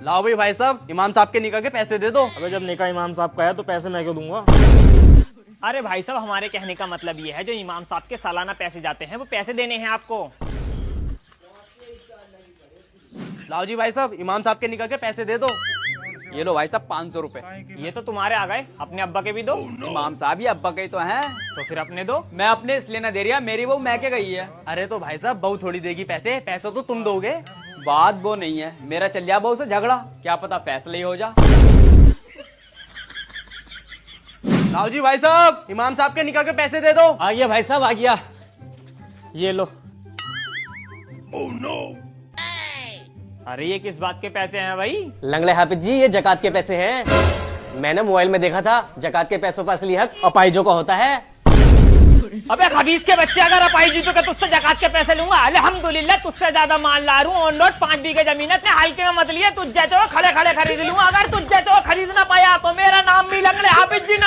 लाओ भाई साहब, इमाम साहब के निकाह के पैसे दे दो। अबे जब निकाह इमाम साहब का है तो पैसे मैं क्यों दूंगा? अरे भाई साहब, हमारे कहने का मतलब ये है, जो इमाम साहब के सालाना पैसे जाते हैं वो पैसे देने हैं आपको। लाओ जी भाई साहब, इमाम साहब के निकाह के पैसे दे दो। ये लो भाई साहब 500 रुपए। ये तो तुम्हारे आ गए, अपने अब्बा के भी दो। इमाम साहब ही अब्बा के ही तो हैं। तो फिर अपने दो। मैं अपने इसलिए ना दे रही, मेरी बहू मैके गई है। अरे तो भाई साहब, बहू थोड़ी देगी पैसे, पैसे तो तुम दोगे। बात वो नहीं है, मेरा चल गया बहू से झगड़ा, क्या पता फैसला ही हो जा। लाओ जी भाई साहब, इमाम साहब के निकाह के पैसे दे दो। आ गया भाई साहब, आ गया। ये लो। अरे ये किस बात के पैसे हैं भाई? लंगड़े हाफिज जी, ये जकात के पैसे हैं। मैंने मोबाइल में देखा था, जकात के पैसों पर असली हक अपाहिजों का होता है। अबे खबीस के बच्चे, अगर अपाई जी तो क्या तुझसे जकात के पैसे लूंगा? अल्हम्दुलिल्लाह, तुझसे ज्यादा माल ला रहा हूँ। ऑन रोड 5 बीघे जमीन है, इतने हल्के में मत लिए। तुझ जैसे खड़े खड़े खरीद लूंगा। अगर तुझ जैसे खरीद ना पाया तो मेरा नाम भी लंगड़े हाफिज जी